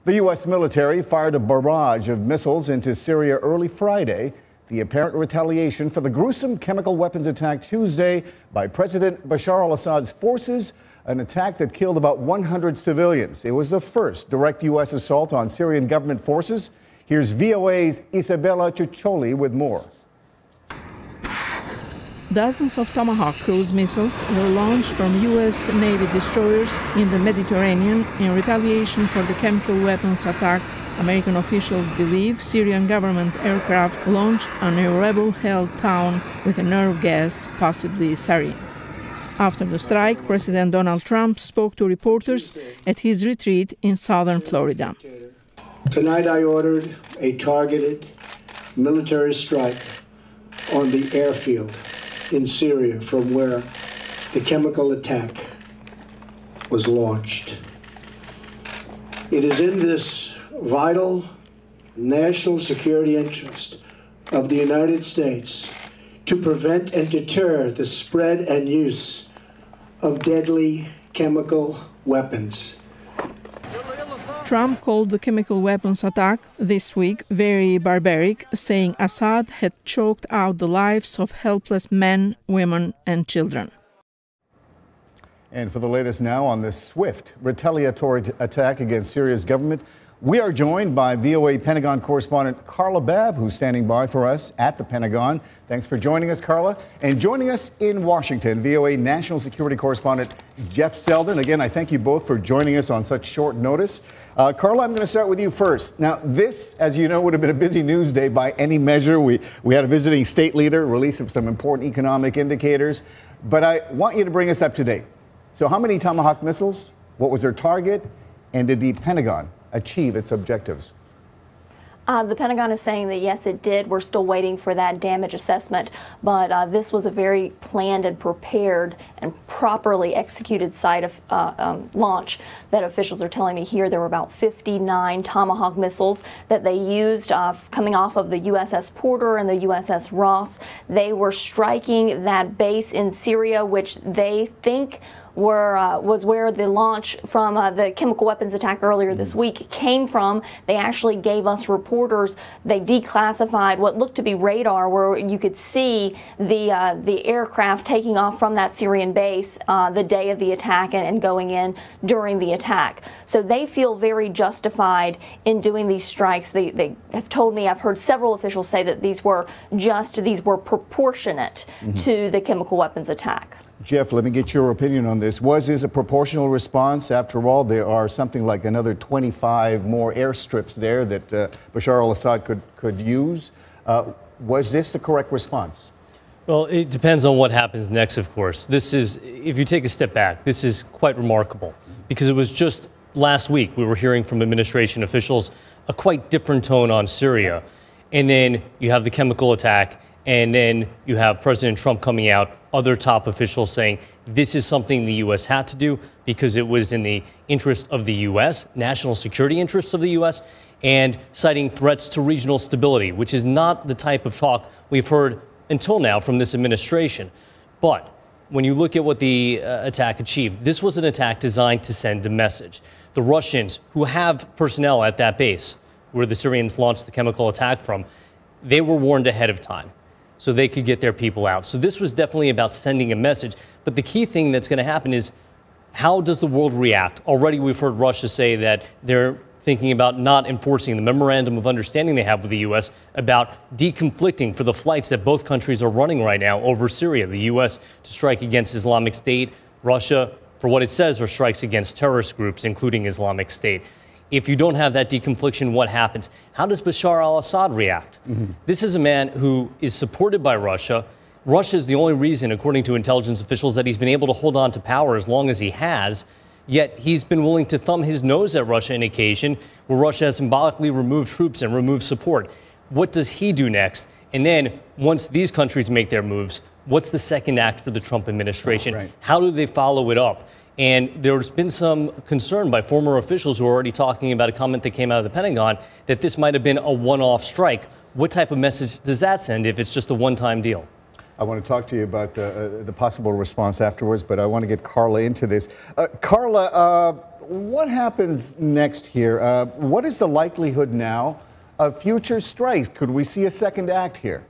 The U.S. military fired a barrage of missiles into Syria early Friday, the apparent retaliation for the gruesome chemical weapons attack Tuesday by President Bashar al-Assad's forces, an attack that killed about 100 civilians. It was the first direct U.S. assault on Syrian government forces. Here's VOA's Isabella Ciuccioli with more. Dozens of Tomahawk cruise missiles were launched from U.S. Navy destroyers in the Mediterranean in retaliation for the chemical weapons attack American officials believe Syrian government aircraft launched on a rebel-held town with a nerve gas, possibly sarin. After the strike, President Donald Trump spoke to reporters at his retreat in southern Florida. Tonight I ordered a targeted military strike on the airfield in Syria from where the chemical attack was launched. It is in this vital national security interest of the United States to prevent and deter the spread and use of deadly chemical weapons. Trump called the chemical weapons attack this week very barbaric, saying Assad had choked out the lives of helpless men, women, and children. And for the latest now on this swift retaliatory attack against Syria's government, we are joined by VOA Pentagon correspondent Carla Babb, who's standing by for us at the Pentagon. Thanks for joining us, Carla. And joining us in Washington, VOA National Security Correspondent Jeff Selden. Again, I thank you both for joining us on such short notice. Carla, I'm going to start with you first. Now, this, as you know, would have been a busy news day by any measure. We had a visiting state leader, release of some important economic indicators. But I want you to bring us up to date. So how many Tomahawk missiles? What was their target? And did the Pentagon achieve its objectives? The Pentagon is saying that yes, it did. We're still waiting for that damage assessment, but this was a very planned and prepared and properly executed site of launch that officials are telling me here. There were about 59 Tomahawk missiles that they used coming off of the USS Porter and the USS Ross. They were striking that base in Syria, which they think was where the launch from the chemical weapons attack earlier this week came from. They actually gave us reporters. They declassified what looked to be radar, where you could see the aircraft taking off from that Syrian base the day of the attack and going in during the attack. So they feel very justified in doing these strikes. They have told me, I've heard several officials say that these were proportionate to the chemical weapons attack. Jeff, let me get your opinion on this. Was this a proportional response? After all, there are something like another 25 more airstrips there that Bashar al-Assad could use. Was this the correct response? Well, it depends on what happens next, of course. This is, if you take a step back, this is quite remarkable because it was just last week we were hearing from administration officials a quite different tone on Syria. And then you have the chemical attack, and then you have President Trump coming out, other top officials saying this is something the U.S. had to do because it was in the interest of the U.S., national security interests of the U.S., and citing threats to regional stability, which is not the type of talk we've heard until now from this administration. But when you look at what the attack achieved, this was an attack designed to send a message. The Russians, who have personnel at that base where the Syrians launched the chemical attack from, they were warned ahead of time so they could get their people out. So this was definitely about sending a message. But the key thing that's going to happen is, how does the world react? Already we've heard Russia say that they're thinking about not enforcing the memorandum of understanding they have with the U.S. about deconflicting for the flights that both countries are running right now over Syria. The U.S. to strike against Islamic State, Russia, for what it says, are strikes against terrorist groups, including Islamic State. If you don't have that deconfliction, what happens? How does Bashar al-Assad react? This is a man who is supported by Russia. Russia is the only reason, according to intelligence officials, that he's been able to hold on to power as long as he has. Yet he's been willing to thumb his nose at Russia on occasion, where Russia has symbolically removed troops and removed support. What does he do next? And then once these countries make their moves, what's the second act for the Trump administration? Right. How do they follow it up? And there's been some concern by former officials who are already talking about a comment that came out of the Pentagon that this might have been a one-off strike. What type of message does that send if it's just a one-time deal? I want to talk to you about the possible response afterwards, but I want to get Carla into this. Carla, what happens next here? What is the likelihood now of future strikes? Could we see a second act here?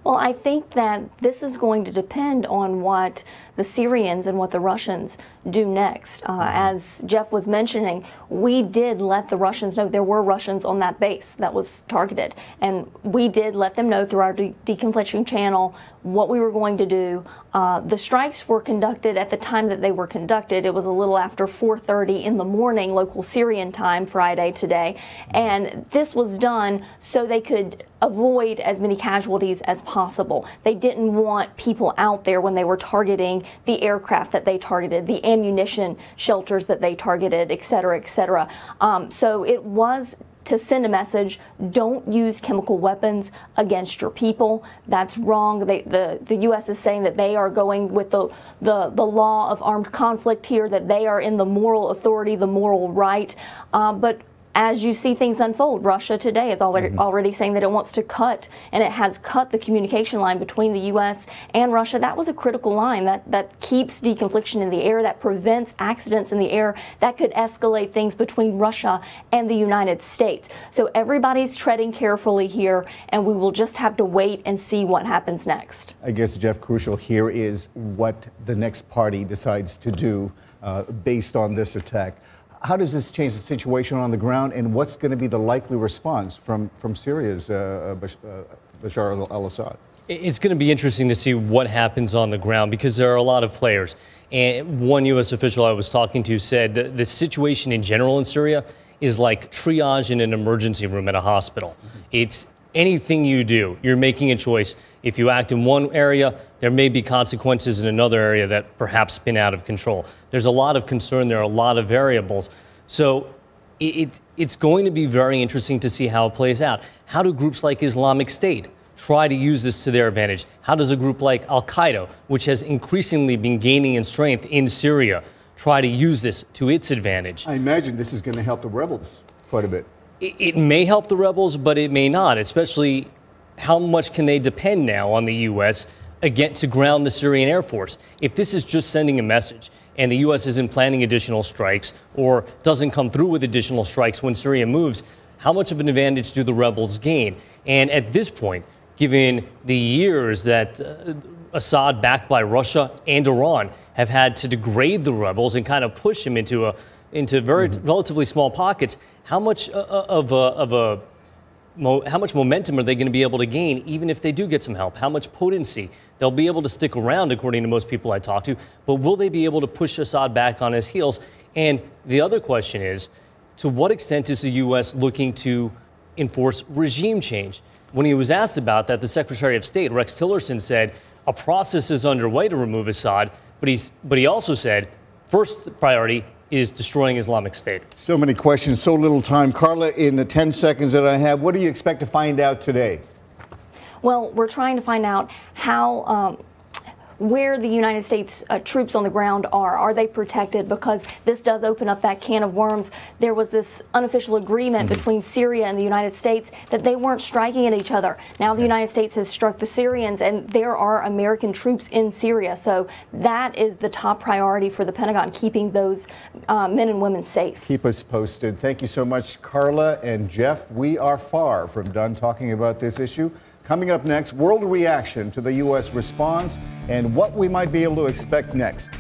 Well, I think that this is going to depend on what the Syrians and what the Russians do next. As Jeff was mentioning, we did let the Russians know there were Russians on that base that was targeted. And we did let them know through our deconfliction channel what we were going to do. The strikes were conducted at the time that they were conducted. It was a little after 4:30 in the morning, local Syrian time, Friday today. And this was done so they could avoid as many casualties as possible. They didn't want people out there when they were targeting the aircraft that they targeted, the ammunition shelters that they targeted, et cetera, et cetera. So it was to send a message: don't use chemical weapons against your people. That's wrong. The U.S. is saying that they are going with the law of armed conflict here, that they are in the moral authority, the moral right. But as you see things unfold, Russia today is already saying that it wants to cut, and it has cut the communication line between the U.S. and Russia. That was a critical line that keeps deconfliction in the air, that prevents accidents in the air, that could escalate things between Russia and the United States. So everybody's treading carefully here, and we will just have to wait and see what happens next. I guess, Jeff, crucial here is what the next party decides to do based on this attack. How does this change the situation on the ground, and what's going to be the likely response from Syria's Bashar al-Assad? It's going to be interesting to see what happens on the ground, because there are a lot of players. And one U.S. official I was talking to said that the situation in general in Syria is like triage in an emergency room at a hospital. It's anything you do, you're making a choice. If you act in one area, there may be consequences in another area that perhaps spin out of control. There's a lot of concern. There are a lot of variables. So it's going to be very interesting to see how it plays out. How do groups like Islamic State try to use this to their advantage? How does a group like Al-Qaeda, which has increasingly been gaining in strength in Syria, try to use this to its advantage? I imagine this is going to help the rebels quite a bit. It may help the rebels, but it may not, especially how much can they depend now on the U.S. again to ground the Syrian Air Force? If this is just sending a message and the U.S. isn't planning additional strikes or doesn't come through with additional strikes when Syria moves, how much of an advantage do the rebels gain? And at this point, given the years that Assad, backed by Russia and Iran, have had to degrade the rebels and kind of push them into relatively small pockets, how much how much momentum are they going to be able to gain, even if they do get some help? How much potency? They'll be able to stick around, according to most people I talk to, but will they be able to push Assad back on his heels? And the other question is, to what extent is the U.S. looking to enforce regime change? When he was asked about that, the Secretary of State, Rex Tillerson, said a process is underway to remove Assad, but he also said first priority is destroying Islamic State. So many questions, so little time. Carla, in the 10 seconds that I have, what do you expect to find out today? Well, we're trying to find out how where the United States troops on the ground are. Are they protected? Because this does open up that can of worms. There was this unofficial agreement between Syria and the United States that they weren't striking at each other. Now the United States has struck the Syrians, and there are American troops in Syria. So that is the top priority for the Pentagon, keeping those men and women safe. Keep us posted. Thank you so much, Carla and Jeff. We are far from done talking about this issue. Coming up next, world reaction to the U.S. response and what we might be able to expect next.